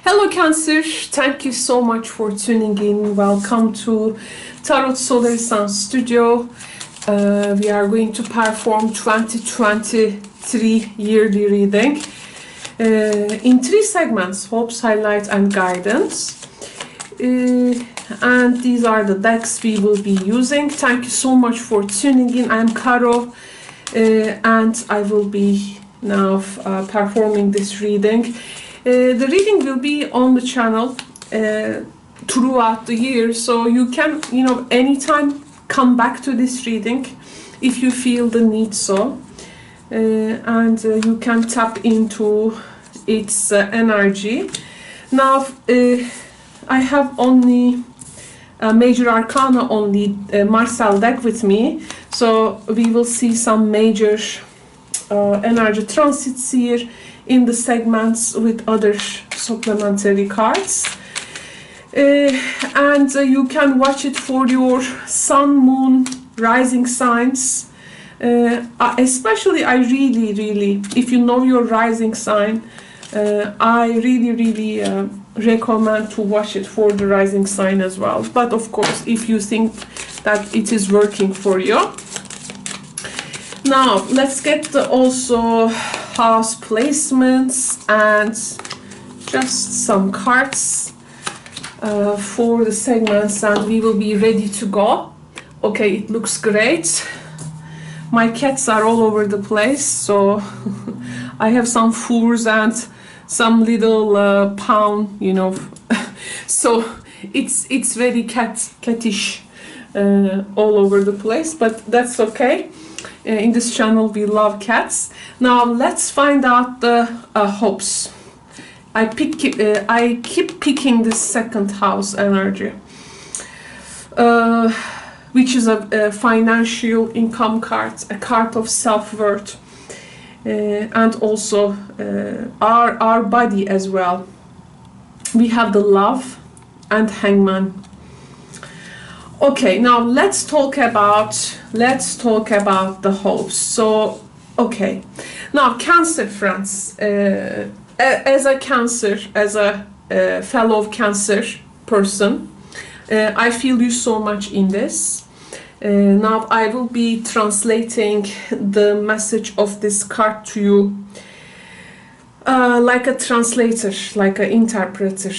Hello Cancer, thank you so much for tuning in. Welcome to Tarot Solar Sun Studio. We are going to perform 2023 yearly reading in three segments: hopes, highlight and guidance. And these are the decks we will be using. Thank you so much for tuning in. I'm Caro and I will be now performing this reading. The reading will be on the channel throughout the year, so you can, anytime come back to this reading if you feel the need so. And you can tap into its energy. Now, I have only Major Arcana, only Marcel deck with me, so we will see some major energy transits here in the segments with other supplementary cards. And you can watch it for your sun, moon, rising signs. Especially, I really, if you know your rising sign, I really recommend to watch it for the rising sign as well. But of course, if you think that it is working for you. Now, let's get also house placements and just some cards for the segments, and we will be ready to go. Okay, it looks great. My cats are all over the place, so I have some furs and some little pound, so it's very cattish all over the place, but that's okay. In this channel we love cats. Now let's find out the hopes. I keep picking the second house energy, which is a financial income card, a card of self-worth, and also our body as well. We have the love and hangman. Okay, now let's talk about the hopes. So, okay, now Cancer friends, as a fellow Cancer person, I feel you so much in this. Now I will be translating the message of this card to you like a translator, like an interpreter.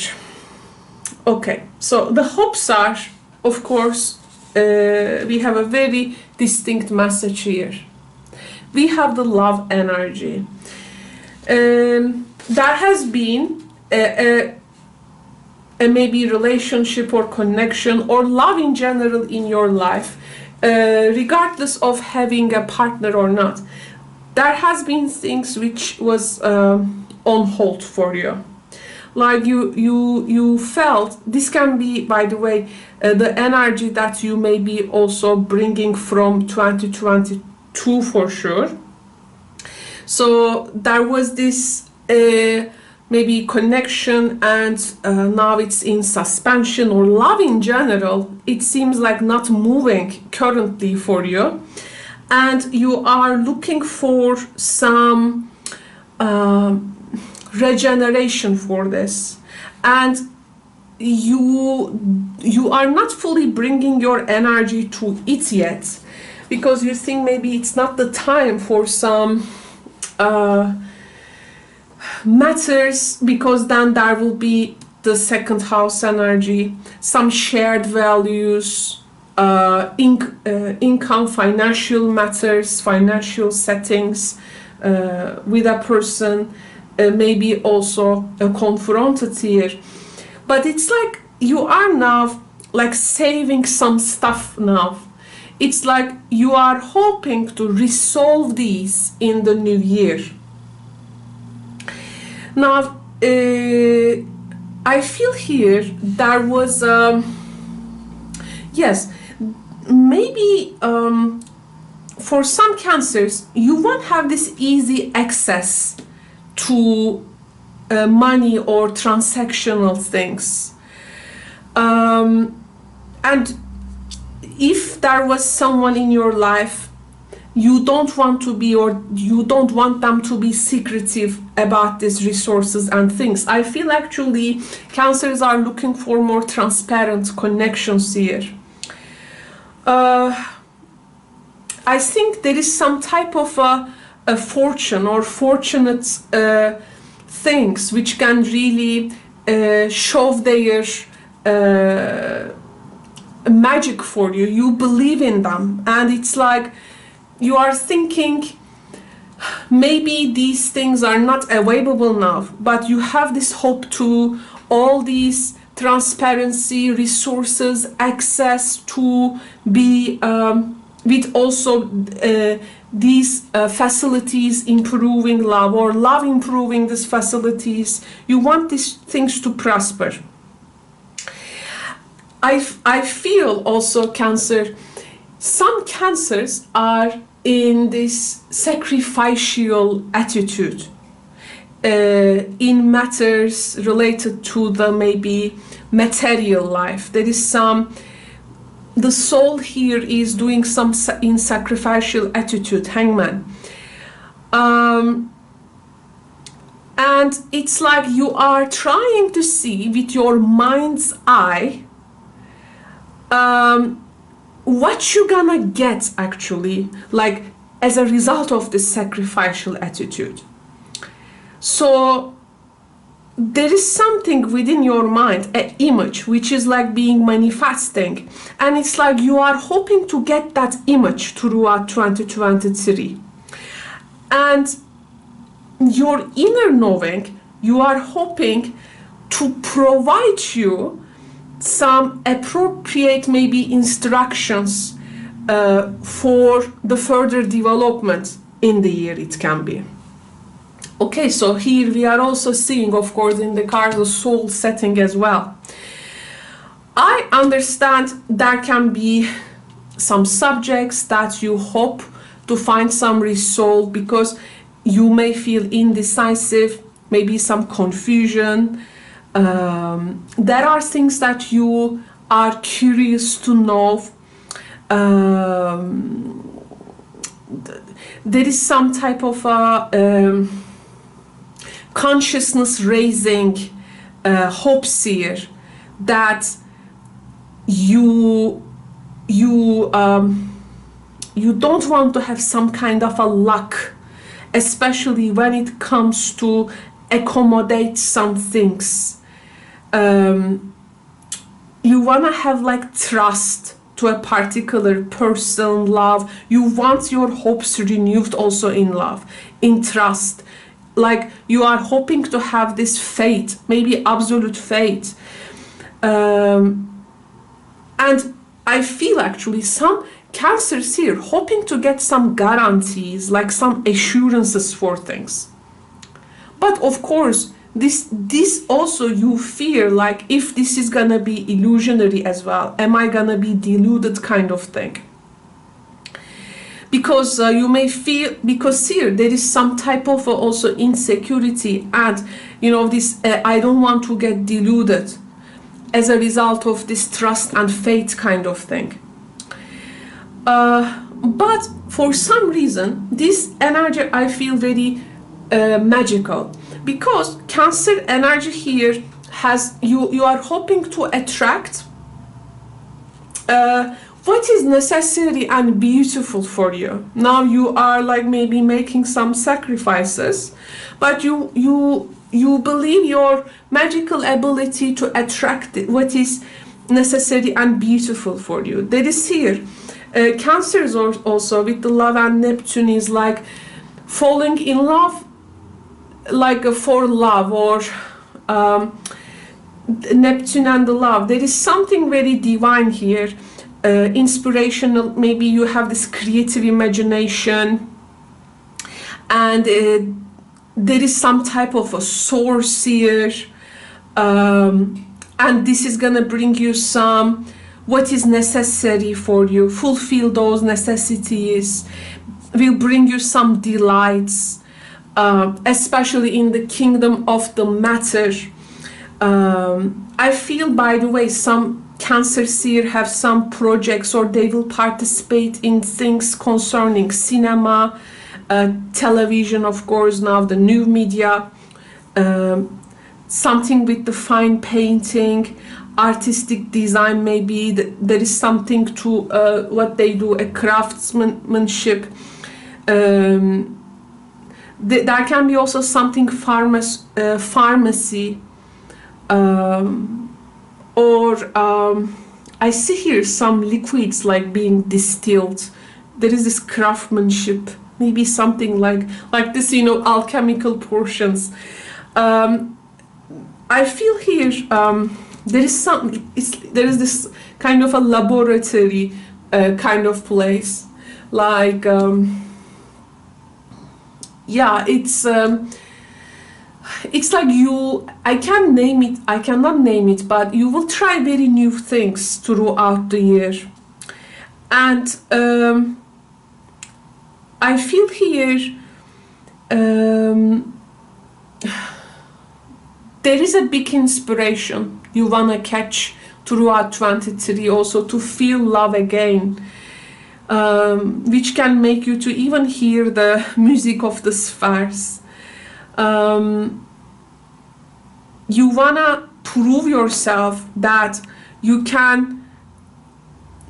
Okay, so the hopes are, of course, we have a very distinct message here. We have the love energy. There has been a maybe relationship or connection or love in general in your life, regardless of having a partner or not. There has been things which was on hold for you. Like you felt, this can be, by the way, the energy that you may be also bringing from 2022 for sure. So there was this maybe connection, and now it's in suspension, or love in general. It seems like not moving currently for you, and you are looking for some regeneration for this, and you are not fully bringing your energy to it yet, because you think maybe it's not the time for some matters, because then there will be the second house energy, some shared values, income, financial matters, financial settings with a person. Maybe also confronted here, but it's like you are now like saving some stuff now. It's like you are hoping to resolve these in the new year. Now I feel here there was yes, maybe for some Cancers you won't have this easy access to money or transactional things, and if there was someone in your life you don't want to be, or you don't want them to be secretive about these resources and things. I feel actually Cancers are looking for more transparent connections here. I think there is some type of a fortune or fortunate things which can really show their magic for you. You believe in them, and it's like you are thinking maybe these things are not available now, but you have this hope to all these transparency, resources, access to be with also these facilities improving love, or love improving these facilities. You want these things to prosper. I feel also Cancer, some Cancers are in this sacrificial attitude in matters related to the maybe material life. There is some, the soul here is doing some in sacrificial attitude, Hangman. And it's like you are trying to see with your mind's eye what you're gonna get actually, like as a result of this sacrificial attitude. So there is something within your mind, an image, which is like being manifesting, and it's like you are hoping to get that image throughout 2023. And your inner knowing, you are hoping to provide you some appropriate maybe instructions for the further development in the year it can be. Okay, so here we are also seeing, of course, in the cards, the soul setting as well. I understand there can be some subjects that you hope to find some resolve because you may feel indecisive, maybe some confusion. There are things that you are curious to know. There is some type of consciousness raising hopes here that you don't want to have some kind of a luck, especially when it comes to accommodate some things. You want to have like trust to a particular person, love. You want your hopes renewed also in love, in trust. Like you are hoping to have this faith, maybe absolute faith. And I feel actually some Cancers here hoping to get some guarantees, like some assurances for things. But of course, this also you fear, like if this is gonna be illusionary as well, am I gonna be deluded kind of thing? Because you may feel, because here there is some type of also insecurity, and you know this I don't want to get deluded as a result of this trust and faith kind of thing. But for some reason this energy I feel very magical, because Cancer energy here has you are hoping to attract what is necessary and beautiful for you. Now you are like maybe making some sacrifices, but you believe your magical ability to attract what is necessary and beautiful for you. That is here. Cancers also with the love and Neptune is like falling in love, like for love, or Neptune and the love. There is something very divine here, inspirational. Maybe you have this creative imagination, and there is some type of a source here, and this is gonna bring you some what is necessary for you, fulfill those necessities, will bring you some delights, especially in the kingdom of the matter. I feel, by the way, some Cancer seer have some projects, or they will participate in things concerning cinema, television, of course, now the new media, something with the fine painting, artistic design, maybe there is something to what they do, a craftsmanship. There can be also something pharmacy, or I see here some liquids like being distilled. There is this craftsmanship, maybe something like this, you know, alchemical portions. I feel here there is this kind of a laboratory kind of place, like yeah, it's like I cannot name it, but you will try very new things throughout the year. And I feel here there is a big inspiration you want to catch throughout 23, also to feel love again, which can make you to even hear the music of the spheres. You want to prove yourself that you can,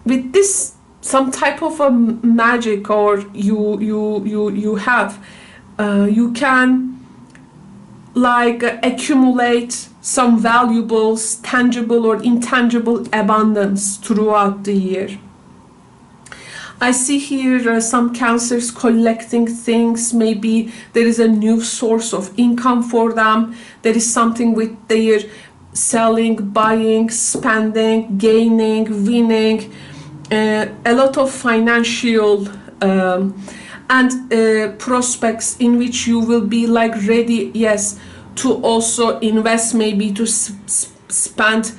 with this some type of a magic, or you have, you can like accumulate some valuables, tangible or intangible abundance throughout the year. I see here some Cancers collecting things. Maybe there is a new source of income for them. There is something with their selling, buying, spending, gaining, winning, a lot of financial and prospects in which you will be like ready, yes, to also invest, maybe to spend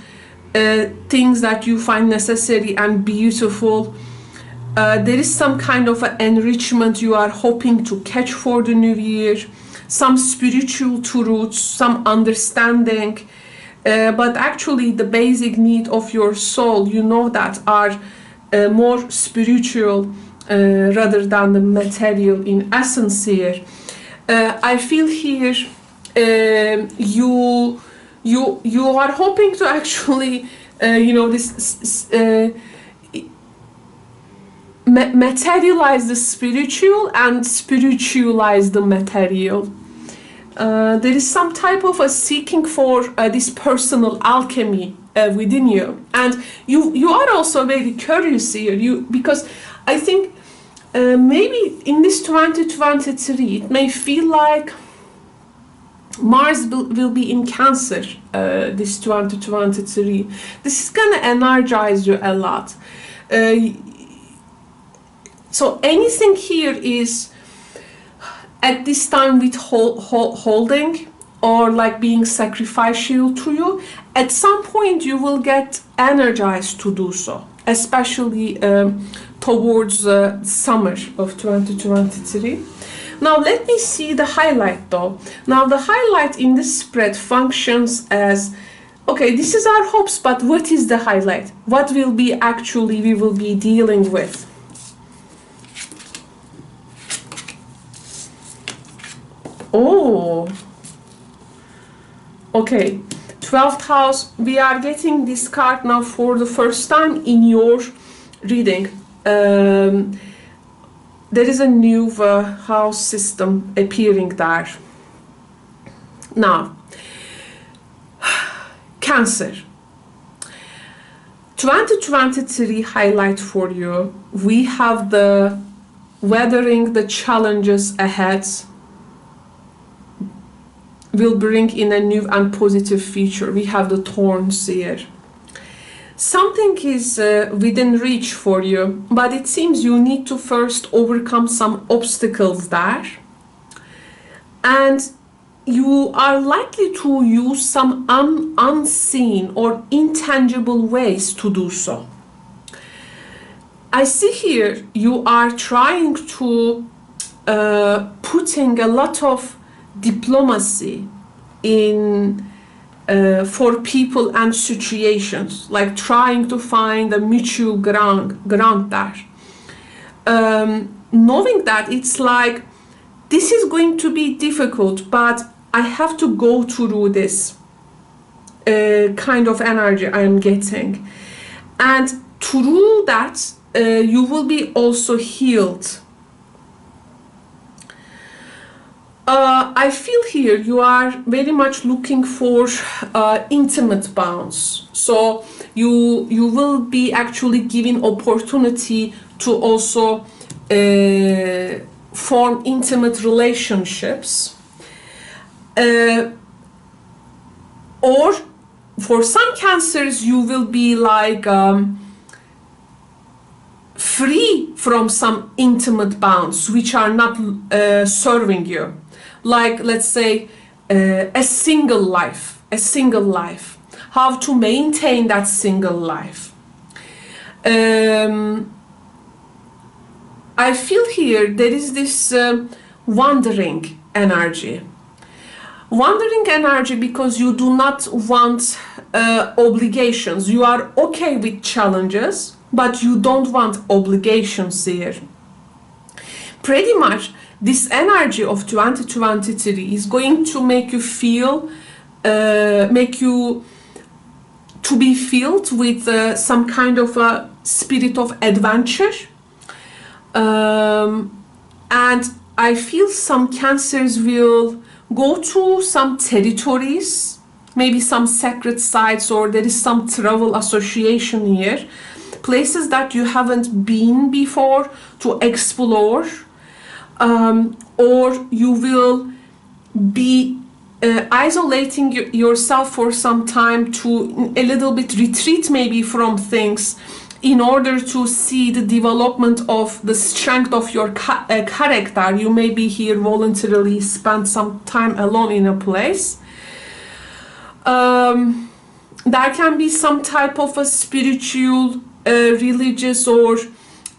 things that you find necessary and beautiful. There is some kind of an enrichment you are hoping to catch for the new year, some spiritual truths, some understanding, but actually the basic need of your soul, you know, that are more spiritual rather than the material in essence here. I feel here you are hoping to actually you know, this materialize the spiritual and spiritualize the material. There is some type of a seeking for this personal alchemy within you, and you are also very curious here, because I think maybe in this 2023 it may feel like Mars will be in Cancer this 2023. This is gonna energize you a lot. So anything here is at this time withholding or like being sacrificial to you, at some point you will get energized to do so, especially towards summer of 2023. Now let me see the highlight though. Now the highlight in this spread functions as, okay, this is our hopes, but what is the highlight? What will be actually we will be dealing with? Oh, okay, 12th house. We are getting this card now for the first time in your reading. There is a new house system appearing there. Now, Cancer. 2023 highlight for you. We have the weathering the challenges ahead will bring in a new and positive future. We have the thorns here. Something is within reach for you, but it seems you need to first overcome some obstacles there, and you are likely to use some unseen or intangible ways to do so. I see here you are trying to putting a lot of diplomacy in for people and situations, like trying to find a mutual ground there. Knowing that it's like, this is going to be difficult, but I have to go through this kind of energy I'm getting. And through that, you will be also healed. I feel here you are very much looking for intimate bonds. So you will be actually given opportunity to also form intimate relationships. Or for some cancers, you will be like free from some intimate bonds which are not serving you. Like, let's say, a single life. How to maintain that single life. I feel here there is this wandering energy. Wandering energy because you do not want obligations. You are okay with challenges, but you don't want obligations here. Pretty much, this energy of 2023 is going to make you feel, make you to be filled with some kind of a spirit of adventure. And I feel some cancers will go to some territories, maybe some sacred sites, or there is some travel association here, places that you haven't been before to explore, or you will be isolating yourself for some time to a little bit retreat maybe from things in order to see the development of the strength of your character. You may be here voluntarily spend some time alone in a place. There can be some type of a spiritual, religious or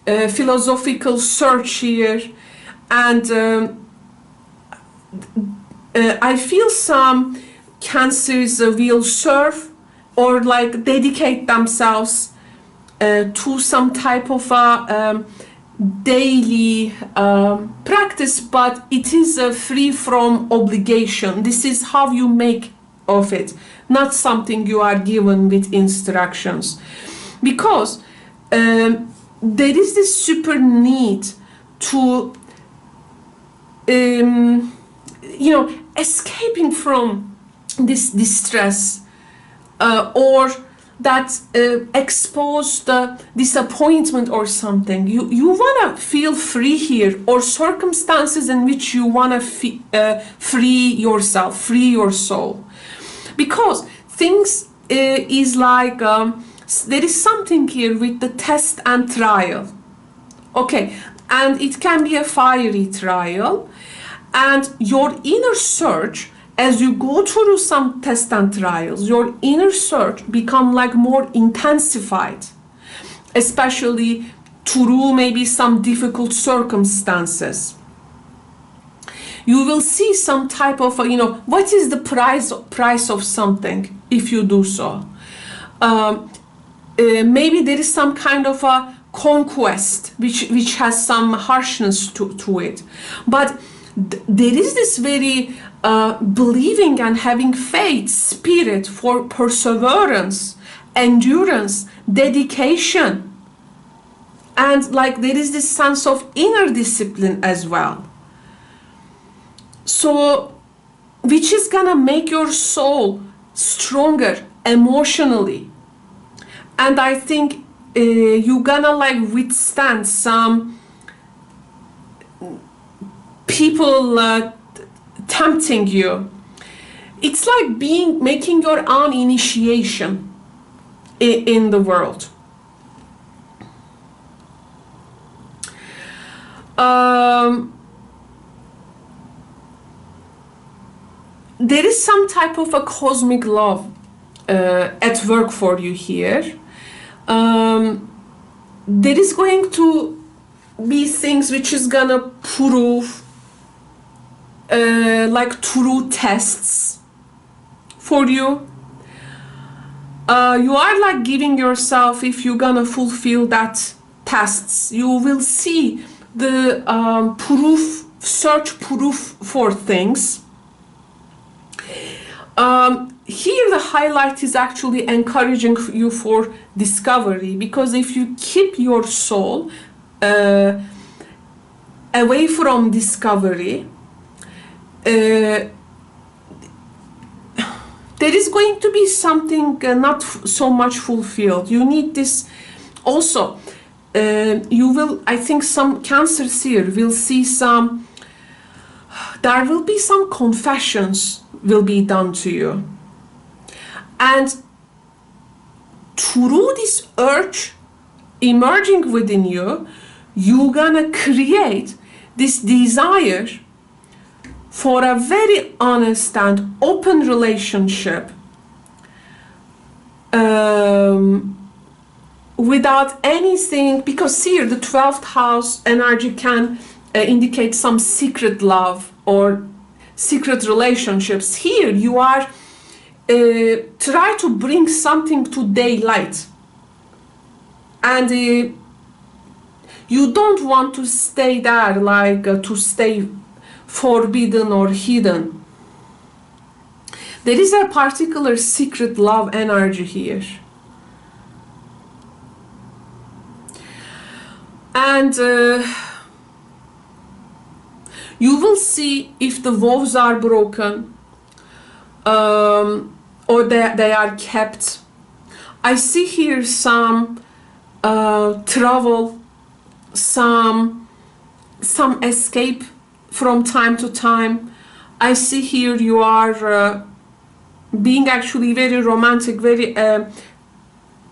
philosophical search here. And I feel some cancers will serve or like dedicate themselves to some type of a daily practice, but it is free from obligation. This is how you make of it, not something you are given with instructions. Because there is this super need to escaping from this distress or that exposed disappointment or something. You want to feel free here, or circumstances in which you want to free yourself, free your soul. Because things is like, there is something here with the test and trial. Okay, and it can be a fiery trial. And your inner search, as you go through some tests and trials, your inner search become like more intensified, especially through maybe some difficult circumstances. You will see some type of, what is the price of something if you do so. Maybe there is some kind of a conquest which has some harshness to it. But there is this very believing and having faith spirit for perseverance, endurance, dedication, and like there is this sense of inner discipline as well. So, which is gonna make your soul stronger emotionally, and I think you're gonna like withstand some people tempting you. It's like making your own initiation in the world. There is some type of a cosmic love at work for you here. There is going to be things which is gonna prove like true tests for you. You are like giving yourself, if you're gonna fulfill that tests, you will see the proof, search proof for things. Here the highlight is actually encouraging you for discovery, because if you keep your soul away from discovery, there is going to be something not so much fulfilled. You need this also. You will, I think some Cancers here will see some, there will be some confessions will be done to you. And through this urge emerging within you, you're gonna create this desire for a very honest and open relationship without anything, because here the 12th house energy can indicate some secret love or secret relationships. Here you are try to bring something to daylight, and you don't want to stay there like to stay forbidden or hidden. There is a particular secret love energy here, and you will see if the vows are broken or they are kept. I see here some travel, some escape from time to time. I see here you are being actually very romantic, very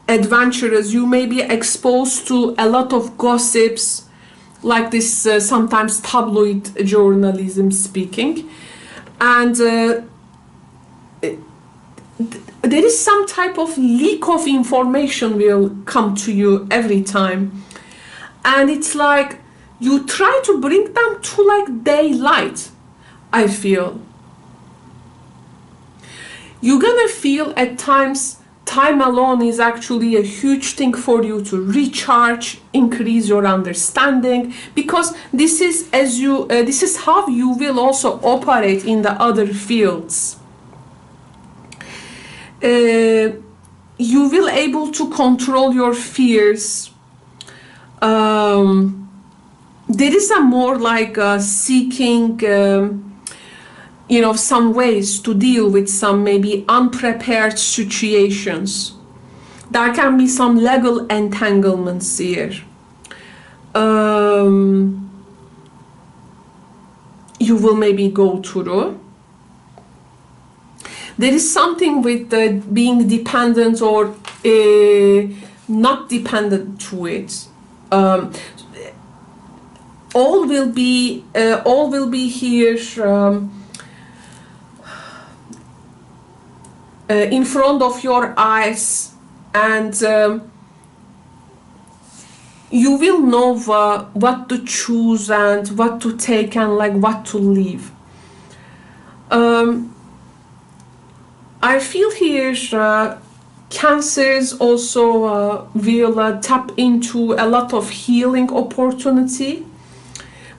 adventurous. You may be exposed to a lot of gossips, like this sometimes tabloid journalism speaking, and there is some type of leak of information will come to you every time, and it's like you try to bring them to like daylight. I feel you're gonna feel at times time alone is actually a huge thing for you to recharge, increase your understanding, because this is this is how you will also operate in the other fields. You will able to control your fears. There is a more like seeking some ways to deal with some maybe unprepared situations. There can be some legal entanglements here. You will maybe go through. There is something with being dependent or not dependent to it. All will be here in front of your eyes, and you will know what to choose and what to take and like what to leave. I feel here Cancers also will tap into a lot of healing opportunity,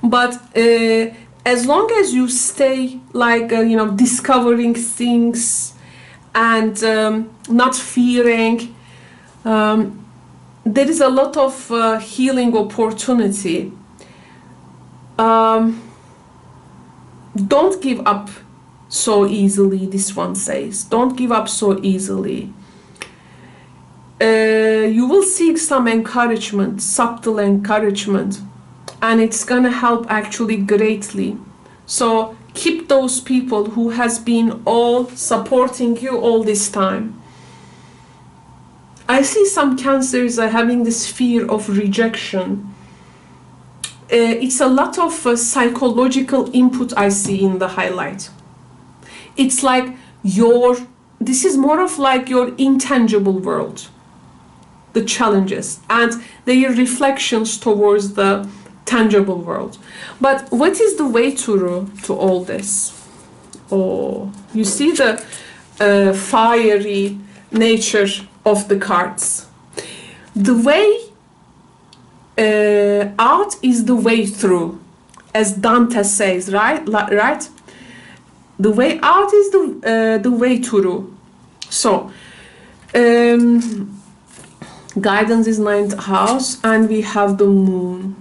but as long as you stay like discovering things and not fearing, there is a lot of healing opportunity. Don't give up so easily, this one says. Don't give up so easily. You will seek some encouragement, subtle encouragement, and it's gonna help actually greatly. So keep those people who has been all supporting you all this time. I see some Cancers are having this fear of rejection. It's a lot of psychological input I see in the highlight. It's like this is more of like your intangible world, the challenges and their reflections towards the tangible world. But what is the way to all this? Oh, you see the fiery nature of the cards. The way out is the way through, as Dante says, right? Right? The way out is the way through. So, guidance is 9th house, and we have the moon,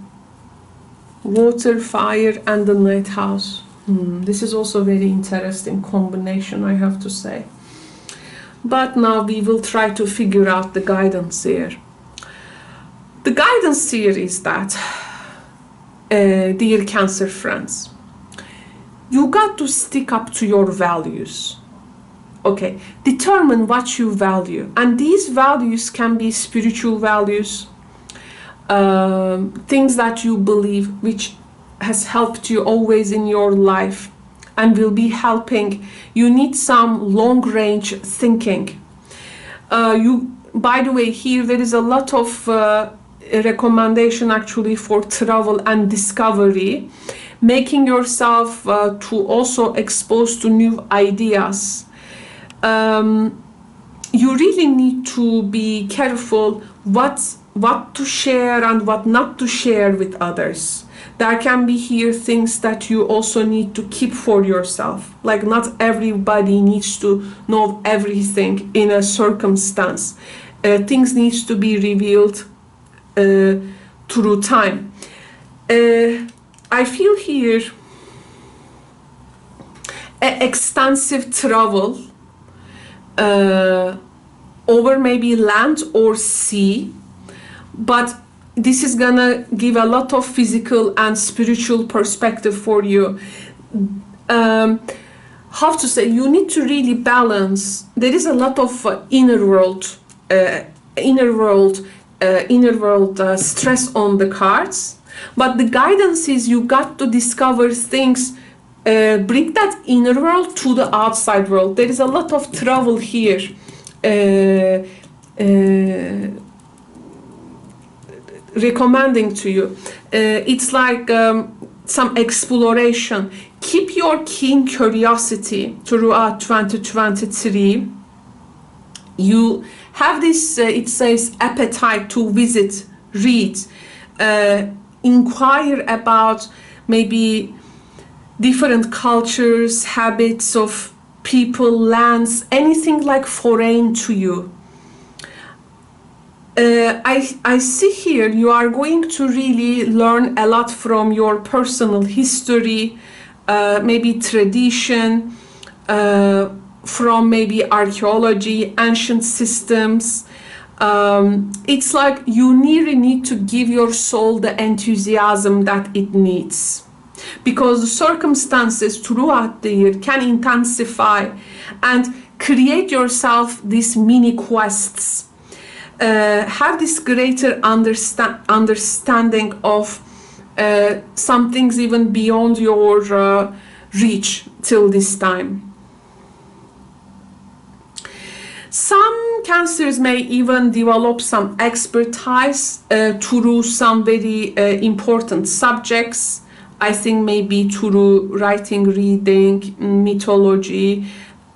water, fire, and the 9th house. This is also a very interesting combination, I have to say. But now we will try to figure out the guidance here. The guidance here is that, dear Cancer friends, you got to stick up to your values. Okay, determine what you value, and these values can be spiritual values, things that you believe, which has helped you always in your life and will be helping. You need some long-range thinking. By the way, here there is a lot of recommendation actually for travel and discovery, making yourself to also exposed to new ideas. You really need to be careful what to share and what not to share with others. There can be here things that you also need to keep for yourself. Like, not everybody needs to know everything in a circumstance. Things needs to be revealed through time. I feel here extensive travel over maybe land or sea, but this is gonna give a lot of physical and spiritual perspective for you. How to say, you need to really balance. There is a lot of inner world stress on the cards, but the guidance is you got to discover things, bring that inner world to the outside world. There is a lot of travel here, recommending to you. It's like some exploration. Keep your keen curiosity throughout 2023. You have this, it says, appetite to visit, read, inquire about maybe different cultures, habits of people, lands, anything like foreign to you. I see here you are going to really learn a lot from your personal history, maybe tradition, from maybe archaeology, ancient systems. It's like you really need to give your soul the enthusiasm that it needs, because the circumstances throughout the year can intensify, and create yourself these mini quests. Have this greater understanding of some things even beyond your reach till this time. Some cancers may even develop some expertise through some very important subjects. I think maybe through writing, reading, mythology,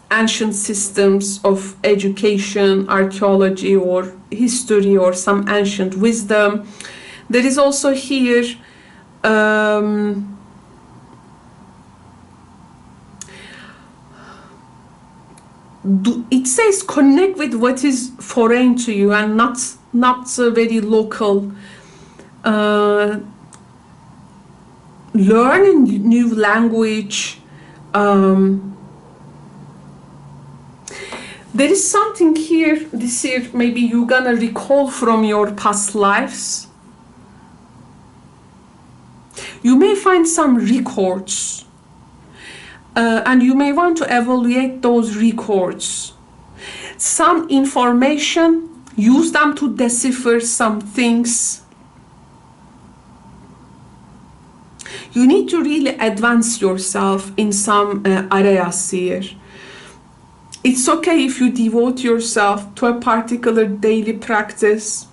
ancient systems of education, archaeology or history, or some ancient wisdom. There is also here it says connect with what is foreign to you and not very local. Learn a new language. There is something here this year maybe you're gonna recall from your past lives. You may find some records, and you may want to evaluate those records. Some information, use them to decipher some things. You need to really advance yourself in some areas here. It's okay if you devote yourself to a particular daily practice.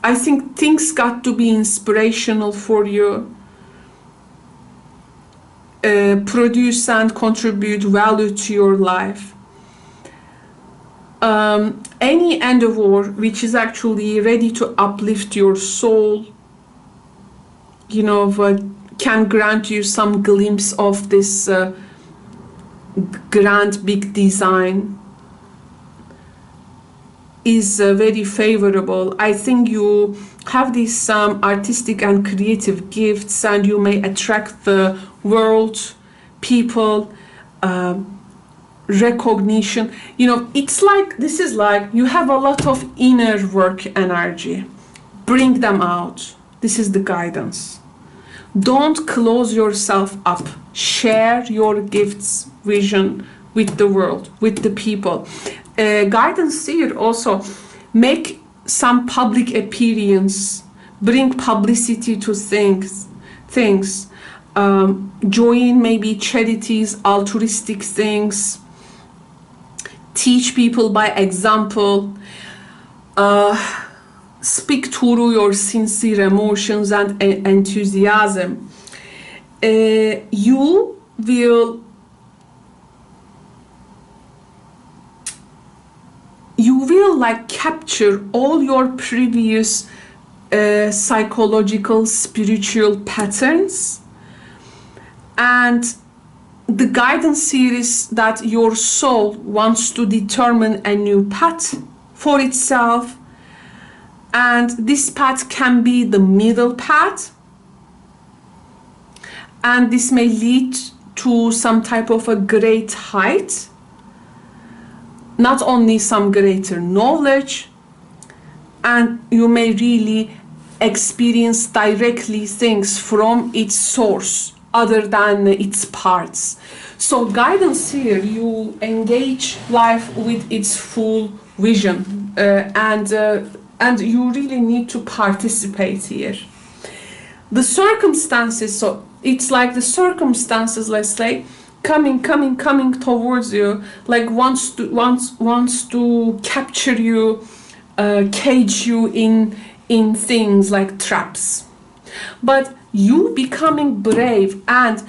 I think things got to be inspirational for you, produce and contribute value to your life. any endeavor which is actually ready to uplift your soul, you know, can grant you some glimpse of this grand big design, is very favorable. I think you have these artistic and creative gifts, and you may attract the world, people, recognition. You know, it's like, this is like you have a lot of inner work energy. Bring them out. This is the guidance. Don't close yourself up. Share your gifts, vision with the world, with the people. Guidance here also, make some public appearance, bring publicity to things. Join maybe charities, altruistic things. Teach people by example. Speak through your sincere emotions and enthusiasm. You will like capture all your previous psychological, spiritual patterns, and the guidance here is that your soul wants to determine a new path for itself, and this path can be the middle path, and this may lead to some type of a great height, not only some greater knowledge, and you may really experience directly things from its source other than its parts. So guidance here, you engage life with its full vision, and you really need to participate here. The circumstances, so it's like the circumstances, let's say, coming towards you, like wants to capture you, cage you in things like traps. But you becoming brave and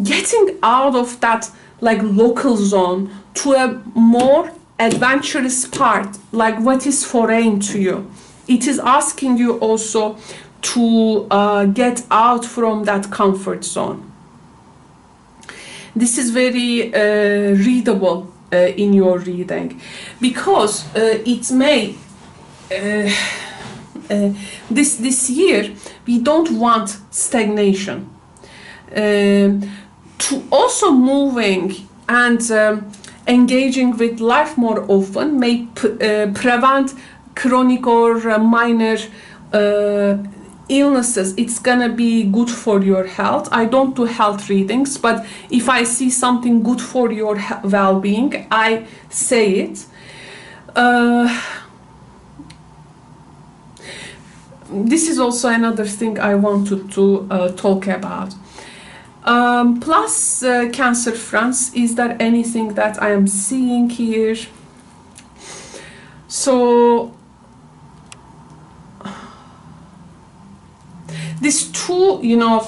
getting out of that like local zone to a more adventurous part, like what is foreign to you. It is asking you also to get out from that comfort zone. This is very readable in your reading, because it may this year we don't want stagnation. To also moving and engaging with life more often may prevent chronic or minor illnesses. It's gonna be good for your health. I don't do health readings, but if I see something good for your well-being, I say it. This is also another thing I wanted to talk about. Plus Cancer friends, is there anything that I am seeing here? So these two, you know,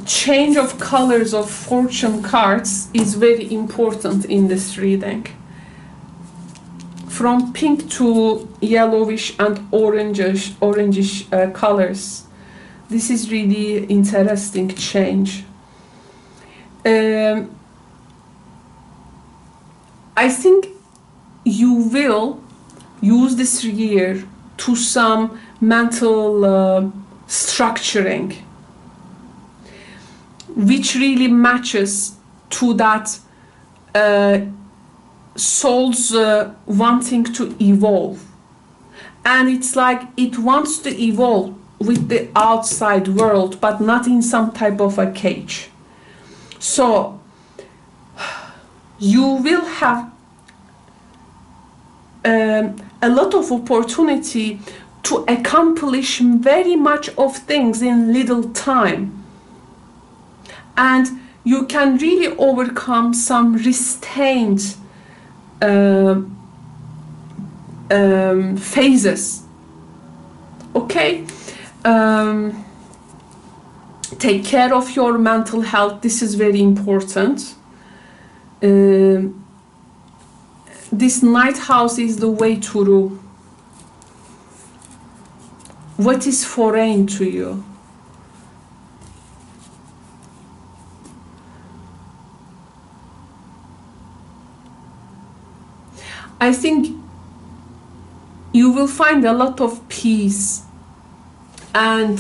change of colors of fortune cards is very important in this reading. From pink to yellowish and orangish colors. This is really interesting change. I think you will use this year to some mental structuring, which really matches to that soul's wanting to evolve. And it's like it wants to evolve with the outside world, but not in some type of a cage. So you will have a lot of opportunity to accomplish very much of things in little time, and you can really overcome some restrained phases. Okay, take care of your mental health. This is very important. this ninth house is the way through. What is foreign to you? I think you will find a lot of peace and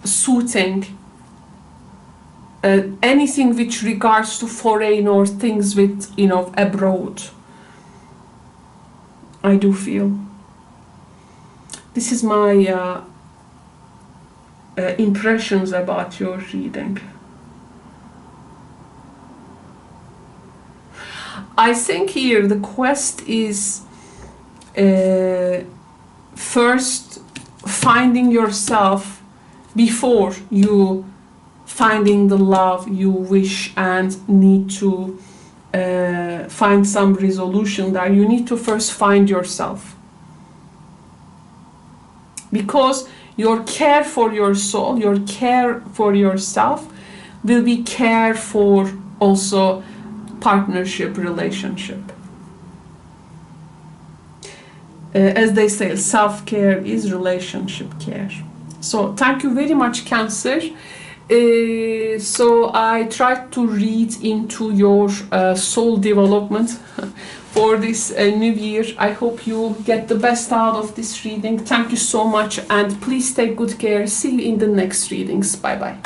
soothing. Anything which regards to foreign or things with, you know, abroad. I do feel. This is my impressions about your reading. I think here the quest is first finding yourself before you finding the love you wish and need to find some resolution there. You need to first find yourself, because your care for your soul, your care for yourself will be care for also partnership, relationship. As they say, self-care is relationship care. So thank you very much, Cancer. So I tried to read into your soul development for this new year. I hope you get the best out of this reading. Thank you so much, and please take good care. See you in the next readings. Bye bye.